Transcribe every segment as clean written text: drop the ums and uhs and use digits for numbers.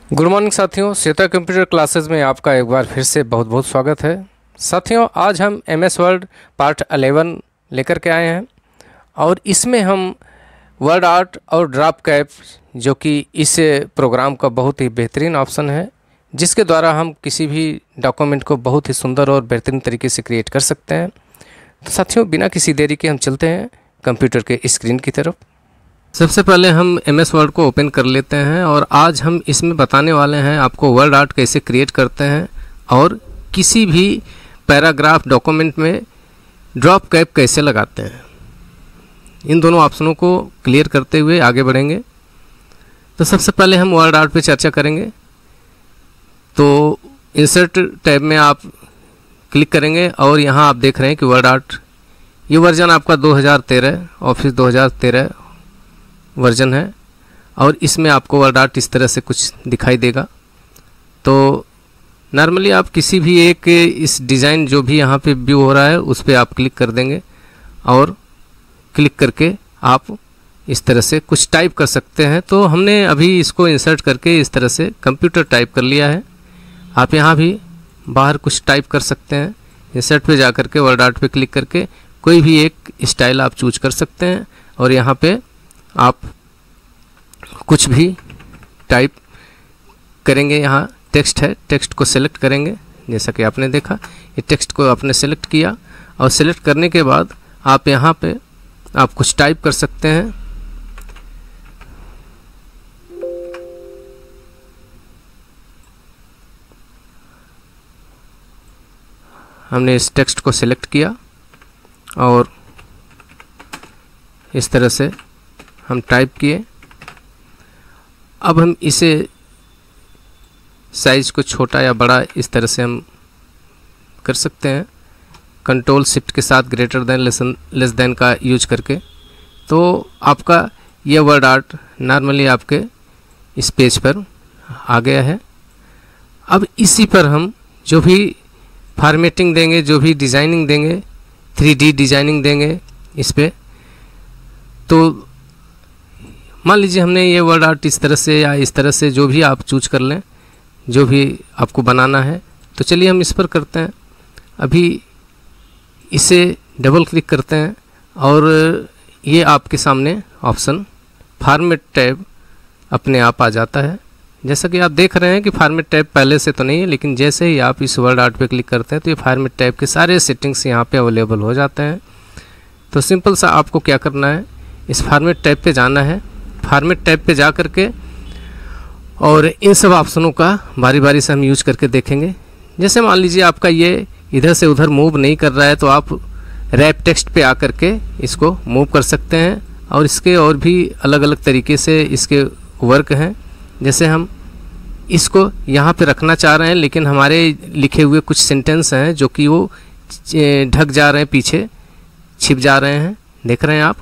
Good morning साथियों, Shweta computer classes में आपका एक बार फिर से बहुत बहुत स्वागत है। साथियों, आज हम MS वर्ड पार्ट 11 लेकर के आए हैं और इसमें हम वर्ड आर्ट और ड्राफ्ट कैप, जो कि इस प्रोग्राम का बहुत ही बेहतरीन ऑप्शन है, जिसके द्वारा हम किसी भी डॉक्यूमेंट को बहुत ही सुंदर और बेहतरीन तरीके से क्रिएट कर सकते हैं। तो साथियों, बिना किसी देरी के हम चलते हैं कंप्यूटर के स्क्रीन की तरफ। सबसे पहले हम MS वर्ड को ओपन कर लेते हैं और आज हम इसमें बताने वाले हैं आपको वर्ड आर्ट कैसे क्रिएट करते हैं और किसी भी पैराग्राफ डॉक्यूमेंट में ड्रॉप कैप कैसे लगाते हैं। इन दोनों ऑप्शनों को क्लियर करते हुए आगे बढ़ेंगे। तो सबसे पहले हम वर्ड आर्ट पे चर्चा करेंगे। तो इंसर्ट टैब में आप क्लिक करेंगे और यहाँ आप देख रहे हैं कि वर्ड आर्ट, ये वर्जन आपका 2013 ऑफिस 2013 वर्जन है और इसमें आपको वर्ड आर्ट इस तरह से कुछ दिखाई देगा। तो नॉर्मली आप किसी भी एक इस डिज़ाइन जो भी यहाँ पे व्यू हो रहा है उस पर आप क्लिक कर देंगे और क्लिक करके आप इस तरह से कुछ टाइप कर सकते हैं। तो हमने अभी इसको इंसर्ट करके इस तरह से कंप्यूटर टाइप कर लिया है। आप यहाँ भी बाहर कुछ टाइप कर सकते हैं। इंसर्ट पे जा करके वर्ड आर्ट पे क्लिक करके कोई भी एक स्टाइल आप चूज कर सकते हैं और यहाँ पे आप कुछ भी टाइप करेंगे। यहाँ टेक्स्ट है, टेक्स्ट को सेलेक्ट करेंगे। जैसा कि आपने देखा, ये टेक्स्ट को आपने सेलेक्ट किया और सेलेक्ट करने के बाद आप यहाँ पे आप कुछ टाइप कर सकते हैं। हमने इस टेक्स्ट को सेलेक्ट किया और इस तरह से हम टाइप किए। अब हम इसे साइज को छोटा या बड़ा इस तरह से हम कर सकते हैं, कंट्रोल शिफ्ट के साथ ग्रेटर देन लेस देन का यूज करके। तो आपका यह वर्ड आर्ट नॉर्मली आपके इस पेज पर आ गया है। अब इसी पर हम जो भी फॉर्मेटिंग देंगे, जो भी डिज़ाइनिंग देंगे, 3D डिज़ाइनिंग देंगे इस पर। तो मान लीजिए हमने ये वर्ड आर्ट इस तरह से या इस तरह से, जो भी आप चूज कर लें, जो भी आपको बनाना है। तो चलिए हम इस पर करते हैं। अभी इसे डबल क्लिक करते हैं और ये आपके सामने ऑप्शन फॉर्मेट टैब अपने आप आ जाता है। जैसा कि आप देख रहे हैं कि फॉर्मेट टैब पहले से तो नहीं है, लेकिन जैसे ही आप इस वर्ड आर्ट पे क्लिक करते हैं तो ये फॉर्मेट टैब के सारे सेटिंग्स यहाँ पे अवेलेबल हो जाते हैं। तो सिंपल सा आपको क्या करना है, इस फॉर्मेट टैब पे जाना है। फॉर्मेट टैब पे जा करके और इन सब ऑप्शनों का बारी बारी से हम यूज करके देखेंगे। जैसे मान लीजिए आपका ये इधर से उधर मूव नहीं कर रहा है तो आप रैप टेक्स्ट पे आकर के इसको मूव कर सकते हैं और इसके और भी अलग अलग तरीके से इसके वर्क हैं। जैसे हम इसको यहाँ पे रखना चाह रहे हैं, लेकिन हमारे लिखे हुए कुछ सेंटेंस हैं जो कि वो ढक जा रहे हैं, पीछे छिप जा रहे हैं। देख रहे हैं आप,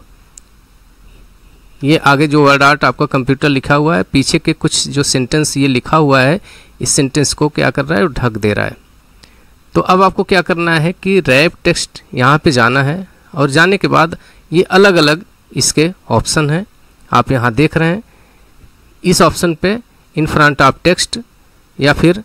ये आगे जो वर्ड आर्ट आपका कंप्यूटर लिखा हुआ है, पीछे के कुछ जो सेंटेंस ये लिखा हुआ है, इस सेंटेंस को क्या कर रहा है, ढक दे रहा है। तो अब आपको क्या करना है कि रैप टेक्स्ट यहाँ पे जाना है और जाने के बाद ये अलग अलग इसके ऑप्शन हैं, आप यहाँ देख रहे हैं। इस ऑप्शन पे इन फ्रंट ऑफ टेक्स्ट, या फिर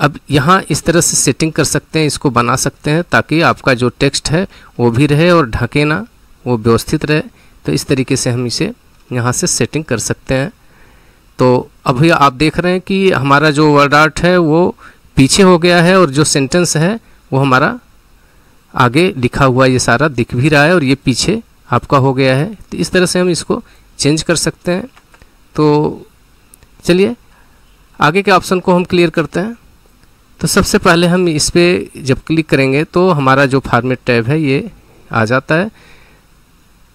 अब यहाँ इस तरह से सेटिंग कर सकते हैं, इसको बना सकते हैं ताकि आपका जो टेक्स्ट है वो भी रहे और ढके ना, वो व्यवस्थित रहे। तो इस तरीके से हम इसे यहाँ से सेटिंग कर सकते हैं। तो अभी आप देख रहे हैं कि हमारा जो वर्ड आर्ट है वो पीछे हो गया है और जो सेंटेंस है वो हमारा आगे लिखा हुआ ये सारा दिख भी रहा है और ये पीछे आपका हो गया है। तो इस तरह से हम इसको चेंज कर सकते हैं। तो चलिए आगे के ऑप्शन को हम क्लियर करते हैं। तो सबसे पहले हम इस पर जब क्लिक करेंगे तो हमारा जो फॉर्मेट टैब है ये आ जाता है।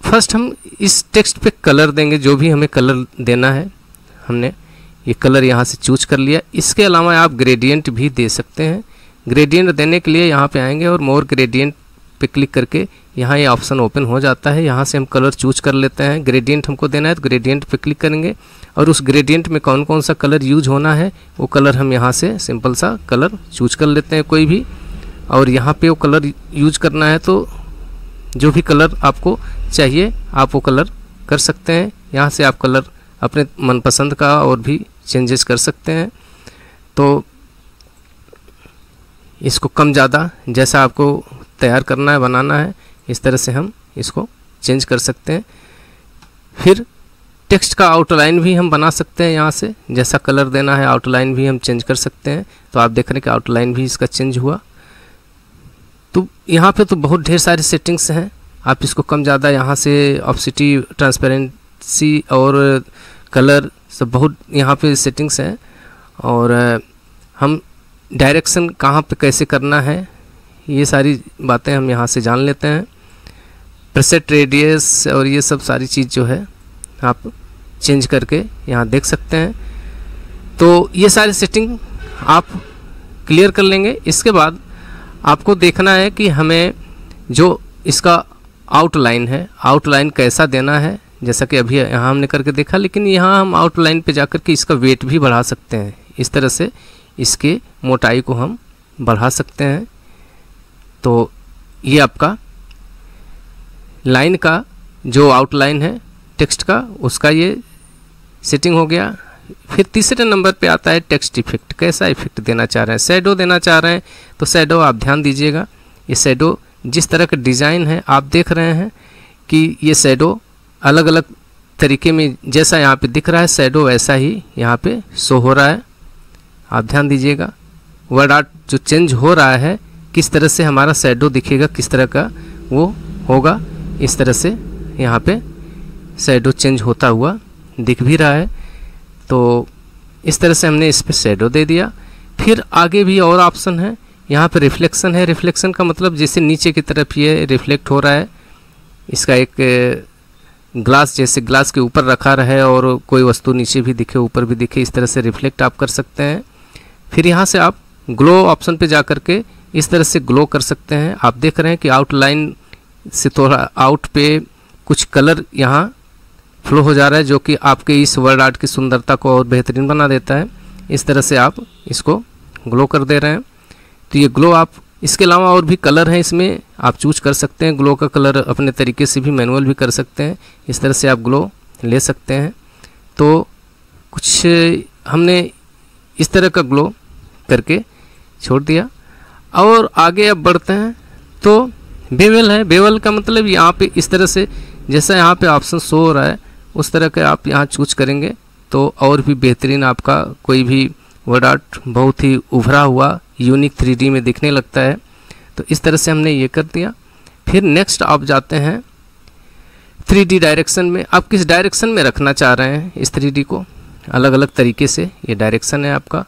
फर्स्ट हम इस टेक्स्ट पे कलर देंगे, जो भी हमें कलर देना है। हमने ये कलर यहाँ से चूज कर लिया। इसके अलावा आप ग्रेडियंट भी दे सकते हैं। ग्रेडियंट देने के लिए यहाँ पे आएंगे और मोर ग्रेडियंट पे क्लिक करके यहाँ ये ऑप्शन ओपन हो जाता है। यहाँ से हम कलर चूज कर लेते हैं। ग्रेडियंट हमको देना है तो ग्रेडियंट पे क्लिक करेंगे और उस ग्रेडियंट में कौन कौन सा कलर यूज होना है वो कलर हम यहाँ से सिंपल सा कलर चूज कर लेते हैं कोई भी, और यहाँ पे वो कलर यूज करना है तो जो भी कलर आपको चाहिए आप वो कलर कर सकते हैं। यहाँ से आप कलर अपने मनपसंद का और भी चेंजेस कर सकते हैं। तो इसको कम ज़्यादा जैसा आपको तैयार करना है, बनाना है, इस तरह से हम इसको चेंज कर सकते हैं। फिर टेक्स्ट का आउटलाइन भी हम बना सकते हैं, यहाँ से जैसा कलर देना है आउटलाइन भी हम चेंज कर सकते हैं। तो आप देख रहे हैं कि आउटलाइन भी इसका चेंज हुआ। तो यहाँ पे तो बहुत ढेर सारी सेटिंग्स हैं, आप इसको कम ज़्यादा यहाँ से ऑप्सिटी, ट्रांसपेरेंसी और कलर सब बहुत यहाँ पे सेटिंग्स हैं। और हम डायरेक्शन कहाँ पे कैसे करना है ये सारी बातें हम यहाँ से जान लेते हैं। प्रीसेट रेडियस और ये सब सारी चीज़ जो है आप चेंज करके यहाँ देख सकते हैं। तो ये सारी सेटिंग आप क्लियर कर लेंगे। इसके बाद आपको देखना है कि हमें जो इसका आउटलाइन है, आउटलाइन कैसा देना है। जैसा कि अभी यहाँ हमने करके देखा, लेकिन यहाँ हम आउटलाइन पे जाकर के इसका वेट भी बढ़ा सकते हैं। इस तरह से इसके मोटाई को हम बढ़ा सकते हैं। तो ये आपका लाइन का जो आउटलाइन है टेक्स्ट का, उसका ये सेटिंग हो गया। फिर तीसरे नंबर पे आता है टेक्स्ट इफेक्ट। कैसा इफेक्ट देना चाह रहे हैं, शैडो देना चाह रहे हैं तो शैडो आप ध्यान दीजिएगा। ये शैडो जिस तरह का डिज़ाइन है आप देख रहे हैं कि ये शैडो अलग अलग तरीके में जैसा यहाँ पे दिख रहा है शैडो वैसा ही यहाँ पे शो हो रहा है। आप ध्यान दीजिएगा वर्ड आर्ट जो चेंज हो रहा है किस तरह से हमारा शैडो दिखेगा, किस तरह का वो होगा। इस तरह से यहाँ पे शैडो चेंज होता हुआ दिख भी रहा है। तो इस तरह से हमने इस पर शैडो दे दिया। फिर आगे भी और ऑप्शन है, यहाँ पे रिफ्लेक्शन है। रिफ्लेक्शन का मतलब जैसे नीचे की तरफ ये रिफ्लेक्ट हो रहा है, इसका एक ग्लास जैसे ग्लास के ऊपर रखा रहे और कोई वस्तु नीचे भी दिखे ऊपर भी दिखे, इस तरह से रिफ्लेक्ट आप कर सकते हैं। फिर यहाँ से आप ग्लो ऑप्शन पे जा कर के इस तरह से ग्लो कर सकते हैं। आप देख रहे हैं कि आउटलाइन से थोड़ा आउट पे कुछ कलर यहाँ फ्लो हो जा रहा है, जो कि आपके इस वर्ड आर्ट की सुंदरता को और बेहतरीन बना देता है। इस तरह से आप इसको ग्लो कर दे रहे हैं। तो ये ग्लो आप, इसके अलावा और भी कलर हैं इसमें आप चूज कर सकते हैं। ग्लो का कलर अपने तरीके से भी मैनुअल भी कर सकते हैं, इस तरह से आप ग्लो ले सकते हैं। तो कुछ हमने इस तरह का ग्लो करके छोड़ दिया और आगे अब बढ़ते हैं। तो बेवल है। बेवल का मतलब यहाँ पे इस तरह से जैसा यहाँ पे ऑप्शन शो हो रहा है उस तरह के आप यहाँ चूज करेंगे तो और भी बेहतरीन आपका कोई भी वर्ड आर्ट बहुत ही उभरा हुआ यूनिक 3D में दिखने लगता है। तो इस तरह से हमने ये कर दिया। फिर नेक्स्ट आप जाते हैं 3D डायरेक्शन में। आप किस डायरेक्शन में रखना चाह रहे हैं इस 3D को, अलग अलग तरीके से ये डायरेक्शन है आपका।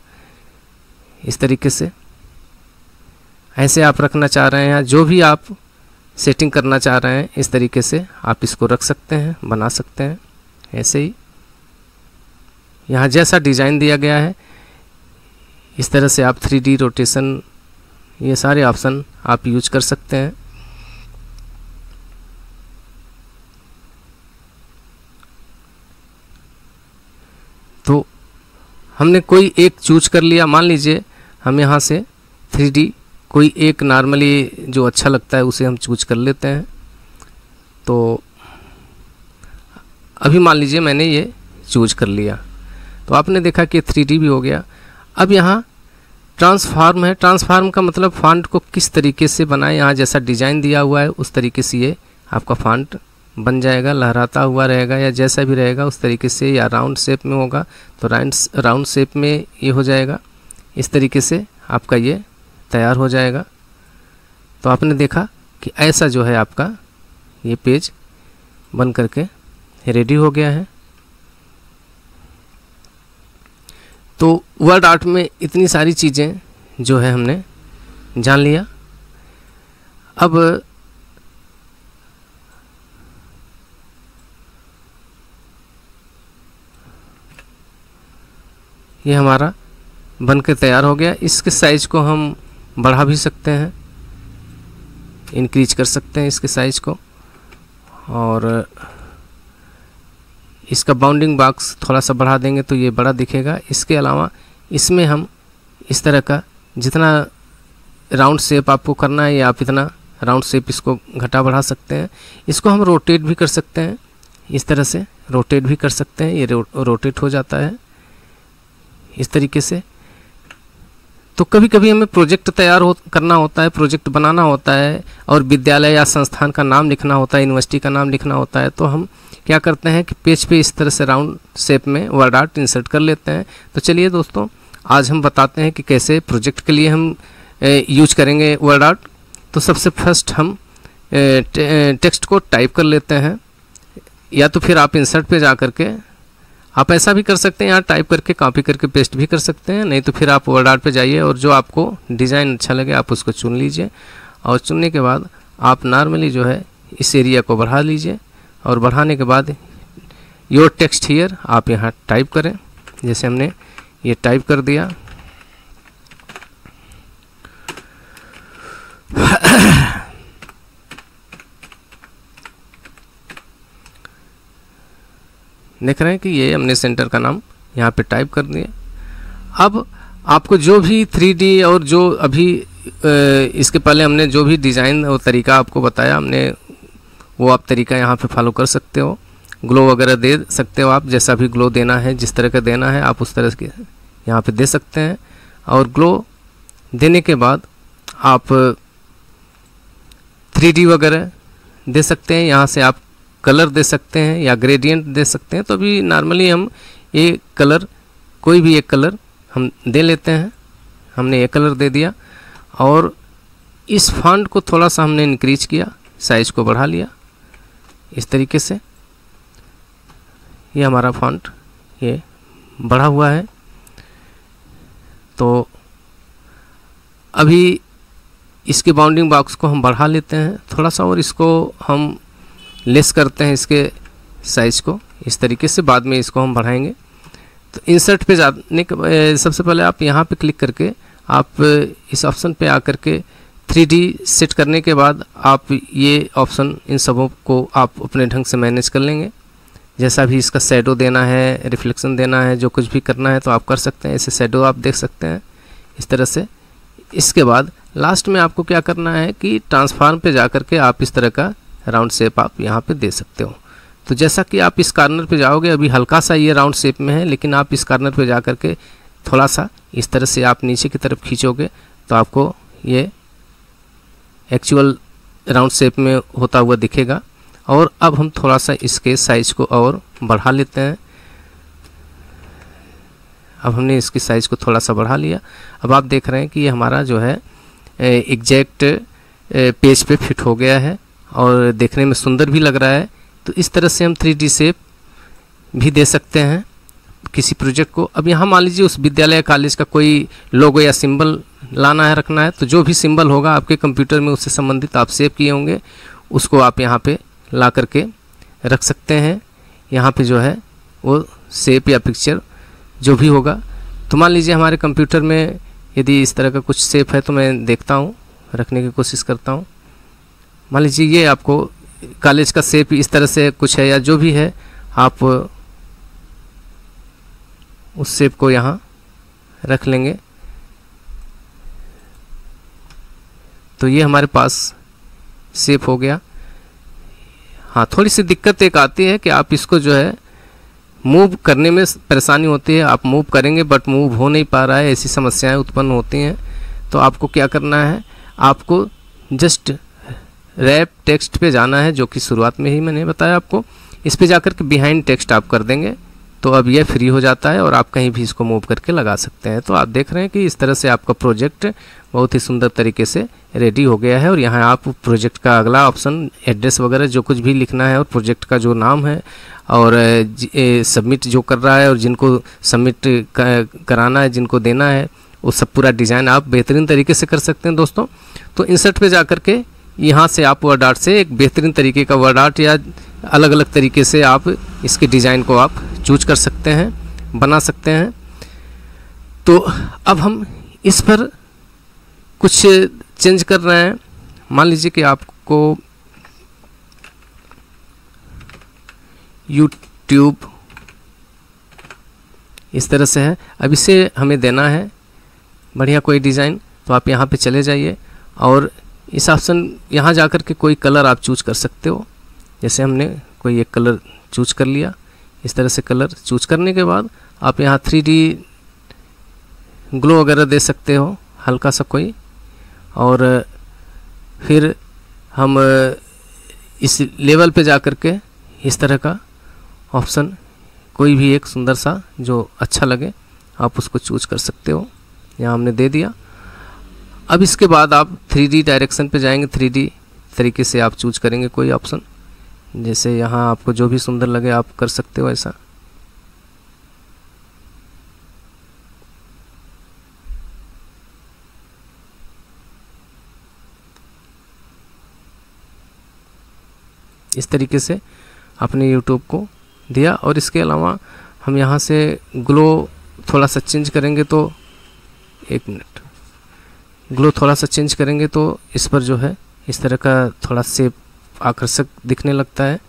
इस तरीके से ऐसे आप रखना चाह रहे हैं, जो भी आप सेटिंग करना चाह रहे हैं इस तरीके से आप इसको रख सकते हैं, बना सकते हैं। ऐसे ही यहाँ जैसा डिज़ाइन दिया गया है इस तरह से आप 3D रोटेशन ये सारे ऑप्शन आप यूज कर सकते हैं। तो हमने कोई एक चूज कर लिया। मान लीजिए हम यहाँ से 3D कोई एक नॉर्मली जो अच्छा लगता है उसे हम चूज कर लेते हैं। तो अभी मान लीजिए मैंने ये चूज कर लिया तो आपने देखा कि 3D भी हो गया। अब यहाँ ट्रांसफॉर्म है। ट्रांसफॉर्म का मतलब फॉन्ट को किस तरीके से बनाए, यहाँ जैसा डिज़ाइन दिया हुआ है उस तरीके से ये आपका फॉन्ट बन जाएगा, लहराता हुआ रहेगा या जैसा भी रहेगा उस तरीके से, या राउंड शेप में होगा तो राउंड शेप में ये हो जाएगा। इस तरीके से आपका ये तैयार हो जाएगा। तो आपने देखा कि ऐसा जो है आपका ये पेज बन करके रेडी हो गया है। तो वर्ड आर्ट में इतनी सारी चीज़ें जो है हमने जान लिया। अब ये हमारा बन के तैयार हो गया। इसके साइज़ को हम बढ़ा भी सकते हैं, इंक्रीज कर सकते हैं इसके साइज़ को, और इसका बाउंडिंग बॉक्स थोड़ा सा बढ़ा देंगे तो ये बड़ा दिखेगा। इसके अलावा इसमें हम इस तरह का जितना राउंड शेप आपको करना है या आप इतना राउंड शेप इसको घटा बढ़ा सकते हैं। इसको हम रोटेट भी कर सकते हैं, इस तरह से रोटेट भी कर सकते हैं, ये रोटेट हो जाता है। इस तरीके से। तो कभी कभी हमें प्रोजेक्ट करना होता है, प्रोजेक्ट बनाना होता है और विद्यालय या संस्थान का नाम लिखना होता है, यूनिवर्सिटी का नाम लिखना होता है, तो हम क्या करते हैं कि पेज पे इस तरह से राउंड शेप में वर्ड आर्ट इंसर्ट कर लेते हैं। तो चलिए दोस्तों, आज हम बताते हैं कि कैसे प्रोजेक्ट के लिए हम यूज करेंगे वर्ड आर्ट। तो सबसे फर्स्ट हम टेक्स्ट को टाइप कर लेते हैं, या तो फिर आप इंसर्ट पे जा करके आप ऐसा भी कर सकते हैं, यहाँ टाइप करके कॉपी करके पेस्ट भी कर सकते हैं, नहीं तो फिर आप वर्ड आर्ट पे जाइए और जो आपको डिज़ाइन अच्छा लगे आप उसको चुन लीजिए, और चुनने के बाद आप नॉर्मली जो है इस एरिया को बढ़ा लीजिए, और बढ़ाने के बाद योर टेक्स्ट हियर आप यहाँ टाइप करें। जैसे हमने ये टाइप कर दिया, देख रहे हैं कि ये हमने सेंटर का नाम यहाँ पे टाइप कर दिया। अब आपको जो भी 3D और जो अभी इसके पहले हमने जो भी डिज़ाइन और तरीका आपको बताया हमने, वो आप तरीका यहाँ पे फॉलो कर सकते हो। ग्लो वगैरह दे सकते हो आप, जैसा भी ग्लो देना है, जिस तरह का देना है आप उस तरह के यहाँ पे दे सकते हैं। और ग्लो देने के बाद आप 3D वगैरह दे सकते हैं, यहाँ से आप कलर दे सकते हैं या ग्रेडियंट दे सकते हैं। तो अभी नॉर्मली हम ये कलर, कोई भी एक कलर हम दे लेते हैं। हमने ये कलर दे दिया और इस फॉन्ट को थोड़ा सा हमने इंक्रीज किया, साइज को बढ़ा लिया इस तरीके से। ये हमारा फॉन्ट ये बढ़ा हुआ है। तो अभी इसके बाउंडिंग बॉक्स को हम बढ़ा लेते हैं थोड़ा सा, और इसको हम लेस करते हैं इसके साइज को इस तरीके से, बाद में इसको हम बढ़ाएंगे। तो इंसर्ट पे जाने के सबसे पहले आप यहाँ पे क्लिक करके आप इस ऑप्शन पे आकर के 3D सेट करने के बाद आप ये ऑप्शन इन सबों को आप अपने ढंग से मैनेज कर लेंगे। जैसा भी इसका शैडो देना है, रिफ्लेक्शन देना है, जो कुछ भी करना है तो आप कर सकते हैं। ऐसे शैडो आप देख सकते हैं इस तरह से। इसके बाद लास्ट में आपको क्या करना है कि ट्रांसफॉर्म पे जा कर के आप इस तरह का राउंड शेप आप यहाँ पे दे सकते हो। तो जैसा कि आप इस कॉर्नर पे जाओगे, अभी हल्का सा ये राउंड शेप में है, लेकिन आप इस कॉर्नर पे जा कर के थोड़ा सा इस तरह से आप नीचे की तरफ खींचोगे तो आपको ये एक्चुअल राउंड शेप में होता हुआ दिखेगा। और अब हम थोड़ा सा इसके साइज को और बढ़ा लेते हैं। अब हमने इसकी साइज को थोड़ा सा बढ़ा लिया। अब आप देख रहे हैं कि ये हमारा जो है एग्जैक्ट पेज पे फिट हो गया है और देखने में सुंदर भी लग रहा है। तो इस तरह से हम 3D शेप भी दे सकते हैं किसी प्रोजेक्ट को। अब यहाँ मान लीजिए उस विद्यालय कॉलेज का कोई लोगो या सिंबल लाना है, रखना है, तो जो भी सिंबल होगा आपके कंप्यूटर में उससे संबंधित आप सेव किए होंगे, उसको आप यहाँ पे ला करके रख सकते हैं। यहाँ पे जो है वो शेप या पिक्चर जो भी होगा। तो मान लीजिए हमारे कंप्यूटर में यदि इस तरह का कुछ शेप है तो मैं देखता हूँ, रखने की कोशिश करता हूँ। मान लीजिए ये आपको कॉलेज का शेप इस तरह से कुछ है, या जो भी है आप उस शेप को यहाँ रख लेंगे। तो ये हमारे पास शेप हो गया। हाँ, थोड़ी सी दिक्कत एक आती है कि आप इसको जो है मूव करने में परेशानी होती है। आप मूव करेंगे बट मूव हो नहीं पा रहा है, ऐसी समस्याएं उत्पन्न होती हैं। तो आपको क्या करना है, आपको जस्ट रैप टेक्स्ट पे जाना है, जो कि शुरुआत में ही मैंने बताया आपको। इस पे जाकर के बिहाइंड टेक्स्ट आप कर देंगे तो अब ये फ्री हो जाता है और आप कहीं भी इसको मूव करके लगा सकते हैं। तो आप देख रहे हैं कि इस तरह से आपका प्रोजेक्ट बहुत ही सुंदर तरीके से रेडी हो गया है। और यहाँ आप प्रोजेक्ट का अगला ऑप्शन, एड्रेस वगैरह जो कुछ भी लिखना है और प्रोजेक्ट का जो नाम है और सबमिट जो कर रहा है और जिनको सबमिट कराना है, जिनको देना है, वो सब पूरा डिज़ाइन आप बेहतरीन तरीके से कर सकते हैं दोस्तों। तो इंसर्ट पे जा कर के यहाँ से आप वर्ड आर्ट से एक बेहतरीन तरीके का वर्ड आर्ट या अलग अलग तरीके से आप इसके डिज़ाइन को आप चूज कर सकते हैं, बना सकते हैं। तो अब हम इस पर कुछ चेंज कर रहे हैं। मान लीजिए कि आपको यूट्यूब इस तरह से है, अब इसे हमें देना है बढ़िया कोई डिज़ाइन। तो आप यहाँ पे चले जाइए और इस ऑप्शन यहाँ जाकर के कोई कलर आप चूज कर सकते हो। जैसे हमने कोई एक कलर चूज कर लिया, इस तरह से कलर चूज करने के बाद आप यहाँ 3D ग्लो वगैरह दे सकते हो हल्का सा कोई, और फिर हम इस लेवल पे जा कर के इस तरह का ऑप्शन कोई भी एक सुंदर सा जो अच्छा लगे आप उसको चूज कर सकते हो। यहाँ हमने दे दिया। अब इसके बाद आप 3D डायरेक्शन पे जाएंगे, 3D तरीके से आप चूज करेंगे कोई ऑप्शन, जैसे यहाँ आपको जो भी सुंदर लगे आप कर सकते हो ऐसा। इस तरीके से अपने YouTube को दिया। और इसके अलावा हम यहाँ से ग्लो थोड़ा सा चेंज करेंगे तो, एक मिनट, ग्लो थोड़ा सा चेंज करेंगे तो इस पर जो है इस तरह का थोड़ा शेप आकर्षक दिखने लगता है।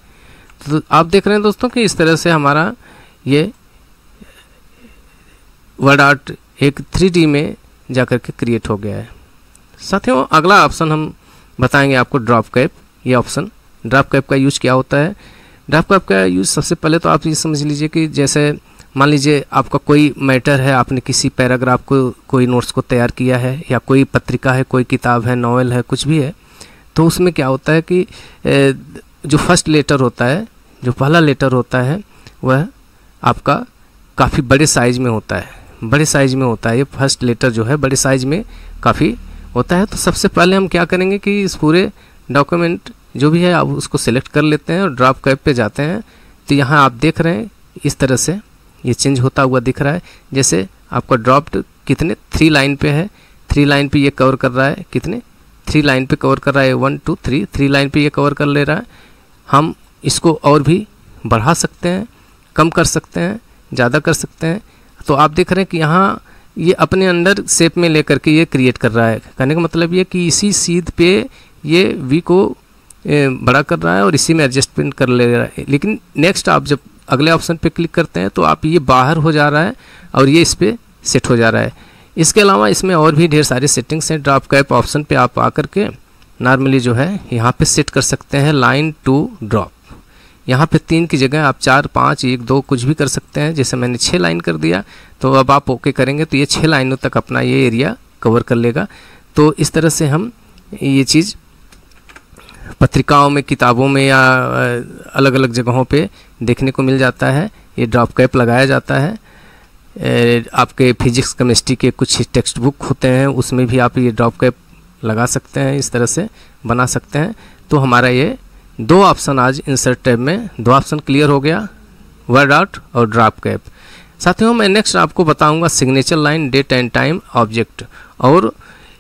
तो आप देख रहे हैं दोस्तों कि इस तरह से हमारा ये वर्ड आर्ट एक 3D में जाकर के क्रिएट हो गया है। साथियों अगला ऑप्शन हम बताएंगे आपको, ड्रॉप कैप। ये ऑप्शन ड्रॉप कैप का यूज क्या होता है। ड्रॉप कैप का यूज सबसे पहले तो आप ये समझ लीजिए कि जैसे मान लीजिए आपका कोई मैटर है, आपने किसी पैराग्राफ को, कोई नोट्स को तैयार किया है, या कोई पत्रिका है, कोई किताब है, नॉवेल है, कुछ भी है, तो उसमें क्या होता है कि जो फर्स्ट लेटर होता है, जो पहला लेटर होता है, वह आपका काफ़ी बड़े साइज में होता है, बड़े साइज में होता है। ये फर्स्ट लेटर जो है बड़े साइज में काफ़ी होता है। तो सबसे पहले हम क्या करेंगे कि इस पूरे डॉक्यूमेंट जो भी है आप उसको सिलेक्ट कर लेते हैं और ड्रॉप कैप पे जाते हैं। तो यहाँ आप देख रहे हैं इस तरह से ये चेंज होता हुआ दिख रहा है। जैसे आपका ड्रॉप्ड कितने 3 लाइन पे है, 3 लाइन पे ये कवर कर रहा है, कितने 3 लाइन पे कवर कर रहा है, 1 2 3 3 लाइन पे ये कवर कर ले रहा है। हम इसको और भी बढ़ा सकते हैं, कम कर सकते हैं, ज़्यादा कर सकते हैं। तो आप देख रहे हैं कि यहाँ ये अपने अंडर शेप में लेकर के ये क्रिएट कर रहा है। कहने का मतलब ये कि इसी सीध पे ये वी को बड़ा कर रहा है और इसी में एडजस्टमेंट कर ले रहा है। लेकिन नेक्स्ट आप जब अगले ऑप्शन पे क्लिक करते हैं तो आप ये बाहर हो जा रहा है और ये इस पर सेट हो जा रहा है। इसके अलावा इसमें और भी ढेर सारे सेटिंग्स हैं। ड्रॉप कैप ऑप्शन पे आप आकर के नॉर्मली जो है यहाँ पे सेट कर सकते हैं लाइन टू ड्रॉप। यहाँ पे 3 की जगह आप 4 5 1 2 कुछ भी कर सकते हैं। जैसे मैंने 6 लाइन कर दिया, तो अब आप ओके करेंगे तो ये 6 लाइनों तक अपना ये एरिया कवर कर लेगा। तो इस तरह से हम ये चीज़ पत्रिकाओं में, किताबों में या अलग अलग जगहों पे देखने को मिल जाता है। ये ड्रॉप कैप लगाया जाता है। आपके फिजिक्स केमिस्ट्री के कुछ टेक्स्ट बुक होते हैं उसमें भी आप ये ड्रॉप कैप लगा सकते हैं, इस तरह से बना सकते हैं। तो हमारा ये 2 ऑप्शन आज इंसर्ट टैब में 2 ऑप्शन क्लियर हो गया, वर्ड आर्ट और ड्रॉप कैप। साथियों मैं नेक्स्ट आपको बताऊंगा signature line, date and time, object. और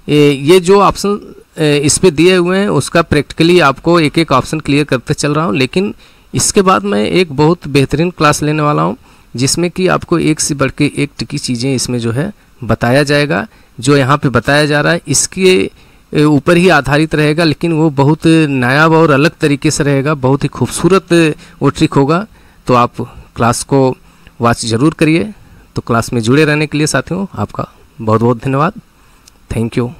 ये जो ऑप्शन इस पे दिए हुए हैं उसका प्रैक्टिकली आपको एक एक ऑप्शन क्लियर करते चल रहा हूँ। लेकिन इसके बाद मैं एक बहुत बेहतरीन क्लास लेने वाला हूँ जिसमें कि आपको एक से बढ़ के एक टिकी चीज़ें इसमें जो है बताया जाएगा। जो यहाँ पे बताया जा रहा है इसके ऊपर ही आधारित रहेगा, लेकिन वो बहुत नायाब और अलग तरीके से रहेगा, बहुत ही खूबसूरत वो ट्रिक होगा। तो आप क्लास को वॉच ज़रूर करिए। तो क्लास में जुड़े रहने के लिए साथियों आपका बहुत बहुत धन्यवाद। Thank you.